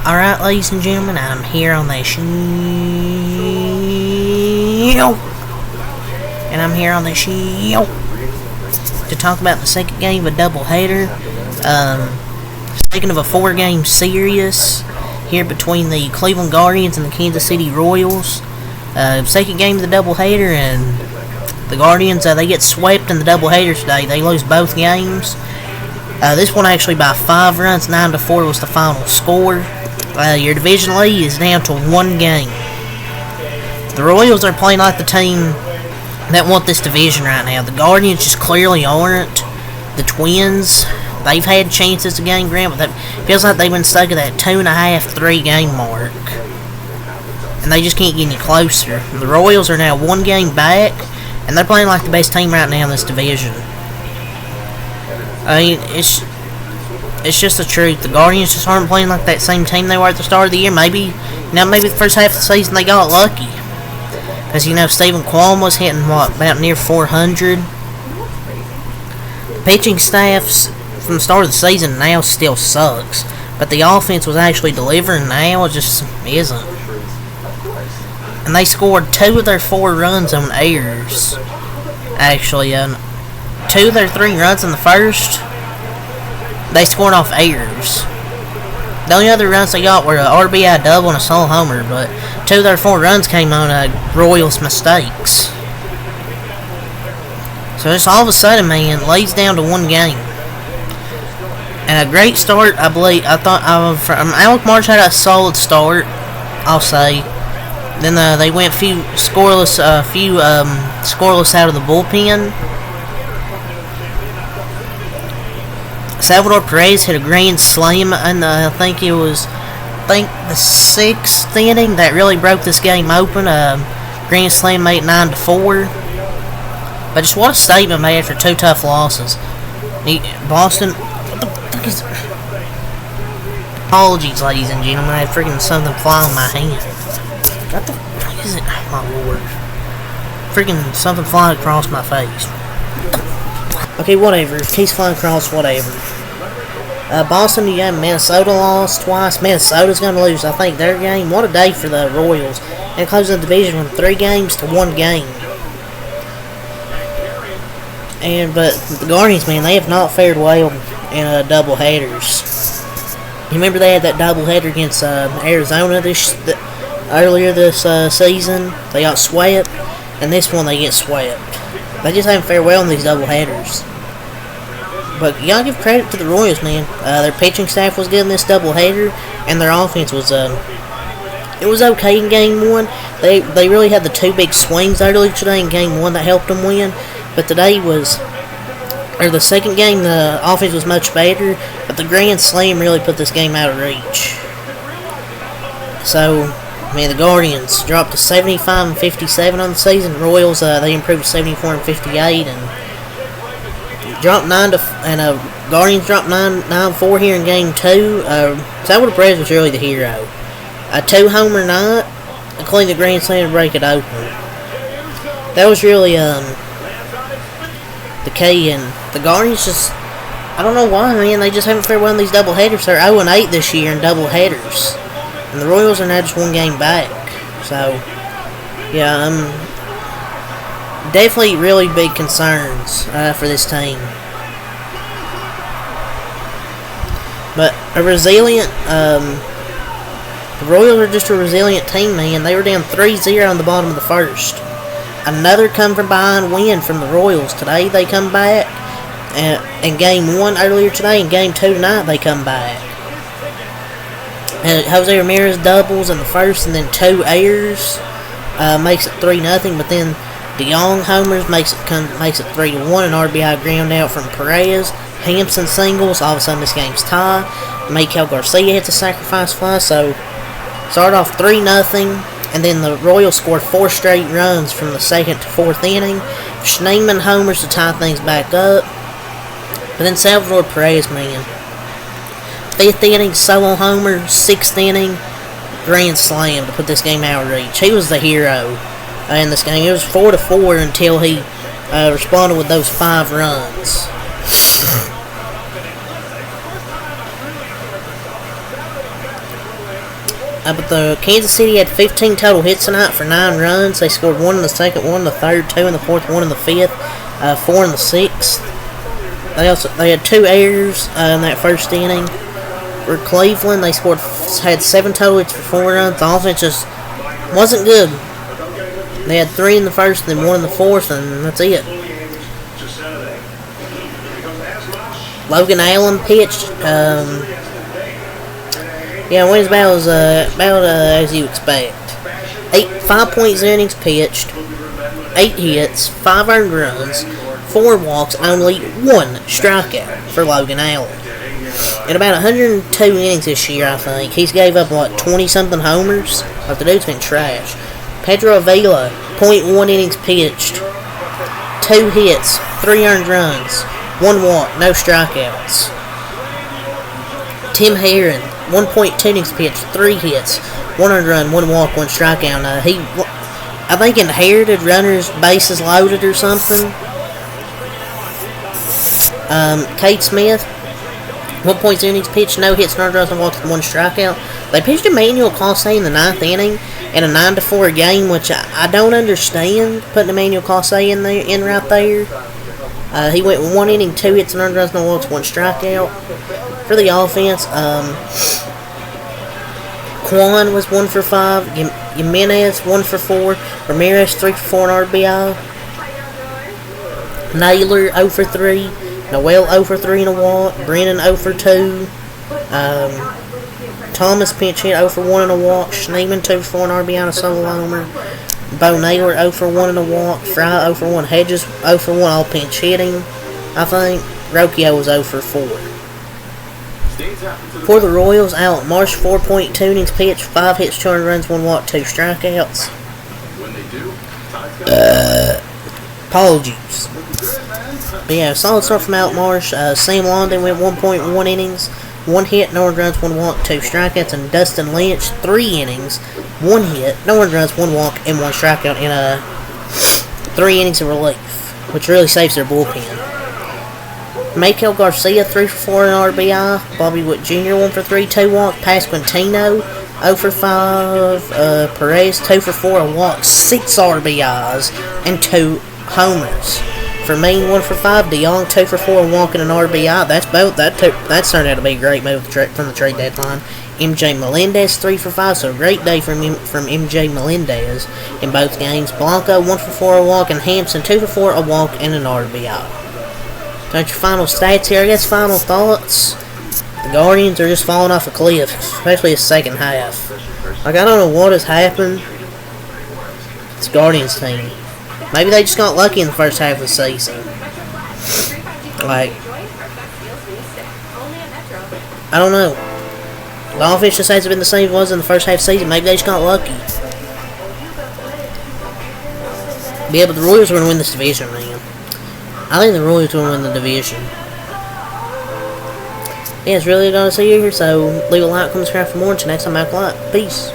Alright, ladies and gentlemen, I'm here on the show. And I'm here on the show to talk about the second game of a doubleheader. Second of a 4-game series here between the Cleveland Guardians and the Kansas City Royals. Second game of the doubleheader, and the Guardians, they get swept in the doubleheader today. They lose both games. This one actually by 5 runs, 9-4 was the final score. Your division lead is down to 1 game. The Royals are playing like the team that want this division right now. The Guardians just clearly aren't. The Twins, they've had chances to gain ground, but it feels like they've been stuck at that 2.5, 3 game mark. And they just can't get any closer. The Royals are now 1 game back, and they're playing like the best team right now in this division. I mean, it's just the truth. The Guardians just aren't playing like that same team they were at the start of the year. Maybe the first half of the season they got lucky. Because, Stephen Kwan was hitting, about near 400. The pitching staffs from the start of the season now still sucks. But the offense was actually delivering now. It just isn't. And they scored 2 of their 4 runs on errors. Actually, 2 of their 3 runs in the first, they scored off errors. The only other runs they got were an RBI double and a solo homer, but 2 of their 4 runs came on Royals mistakes. So just all of a sudden, man, it lays down to 1 game. And a great start, I believe. Alec March had a solid start, I'll say. Then they went few scoreless out of the bullpen. Salvador Perez hit a grand slam, and I think the 6th inning that really broke this game open. Grand slam made 9-4. But just what a statement made after 2 tough losses. Boston, what the fuck is? Apologies, ladies and gentlemen. I had freaking something fly on my hand. What the fuck is it? Oh my lord! Freaking something flying across my face. Okay, whatever. Keeps flying across, whatever. Boston, Minnesota lost twice. Minnesota's going to lose, I think, their game. What a day for the Royals. And closing the division from 3 games to 1 game. But the Guardians, man, they have not fared well in doubleheaders. You remember they had that doubleheader against Arizona earlier this season? They got swept. And this one, they get swept. They just haven't fared well in these doubleheaders. But you gotta give credit to the Royals, man. Their pitching staff was good in this doubleheader, and their offense was it was okay in Game 1. They really had the 2 big swings earlier today in Game 1 that helped them win. But today the second game, the offense was much better. But the grand slam really put this game out of reach. So, man, the Guardians dropped to 75-57 on the season. The Royals, they improved to 74-58, and dropped Guardians dropped 9-4 here in Game 2. Salvador Perez was really the hero. A 2-homer night, including the grand slam to break it open. That was really the key, and the Guardians just, I don't know why, man, they just haven't fared well in these doubleheaders. They're 0-8 this year in doubleheaders. And the Royals are now just 1 game back. So, yeah, definitely really big concerns for this team. But a resilient, the Royals are just a resilient team, man. They were down 3-0 on the bottom of the first. Another come from behind win from the Royals. Today they come back. In Game 1 earlier today, in Game 2 tonight they come back. Jose Ramirez doubles in the first, and then 2 errors makes it 3-0. But then DeYoung homers makes it 3-1. An RBI ground out from Perez. Hampson singles. All of a sudden this game's tied. Miguel Garcia hits a sacrifice fly. So started off 3-0, and then the Royals scored 4 straight runs from the 2nd to 4th inning. Schneemann homers to tie things back up. But then Salvador Perez, man, 5th inning, solo homer. 6th inning, grand slam to put this game out of reach. He was the hero in this game. It was 4-4 until he responded with those 5 runs. But the Kansas City had 15 total hits tonight for 9 runs. They scored 1 in the second, 1 in the third, 2 in the fourth, 1 in the fifth, 4 in the sixth. They had 2 errors in that first inning. For Cleveland, they had 7 total hits for 4 runs. The offense just wasn't good. They had 3 in the first, and then 1 in the fourth, and that's it. Logan Allen pitched. Wins about as you expect. 5.0 innings pitched, 8 hits, 5 earned runs, 4 walks, only 1 strikeout for Logan Allen. In about 102 innings this year, I think, he's gave up, 20-something homers? But the dude's been trash. Pedro Avila, .1 innings pitched, 2 hits, 3 earned runs, 1 walk, no strikeouts. Tim Herron, 1.2 innings pitched, 3 hits, 1 earned run, 1 walk, 1 strikeout. I think inherited runners, bases loaded or something. Cade Smith, 1.0 innings pitched, no hits, no earned runs, 1 walk, 1 strikeout. They pitched Emmanuel Clase in the 9th inning in a 9-4 game, which I don't understand putting Emmanuel Clase in right there. He went 1 inning, 2 hits, and earned runs, no walks, 1 strikeout. For the offense, Kwan was 1 for 5, Jimenez 1 for 4, Ramirez 3 for 4 in RBI, Naylor 0 for 3, Noel 0 for 3 in a walk, Brennan 0 for 2, Thomas pinch hit 0 for 1 in a walk, Schneemann 2 for 4 in RBI and a solo homer, Bo Naylor 0 for 1 in a walk, Fry 0 for 1, Hedges 0 for 1, all pinch hitting, I think. Rocchio was 0 for 4. For the Royals, Alec Marsh, 4.2 innings pitched, 5 hits, 2 earned runs, 1 walk, 2 strikeouts. Apologies. But yeah, solid start from Alec Marsh. Sam London went 1.1 innings, 1 hit, no earned runs, 1 walk, 2 strikeouts. And Dustin Lynch, 3 innings, 1 hit, no earned runs, 1 walk, and 1 strikeout in 3 innings of relief, which really saves their bullpen. Maikel Garcia, 3 for 4 in RBI. Bobby Witt Jr., 1 for 3, 2 walk. Pasquantino, 0 for 5. Perez, 2 for 4, a walk, 6 RBIs, and 2 homers. For Maine, 1 for 5. DeYoung, 2 for 4, a walk, and an RBI. That's turned out to be a great move from the trade deadline. MJ Melendez, 3 for 5, so a great day from MJ Melendez in both games. Blanco, 1 for 4, a walk, and Hampson, 2 for 4, a walk, and an RBI. That's your final stats here. I guess final thoughts. The Guardians are just falling off a cliff, especially the second half. I don't know what has happened. It's Guardians team. Maybe they just got lucky in the first half of the season. I don't know. The offense just hasn't been the same as it was in the first half of the season. Maybe they just got lucky. But yeah, but the Royals are going to win this division, man. I think the Royals will win the division. Yeah, it's really going to see you here, so leave a like, comment, subscribe for more. Until next time, Mac Light. Peace.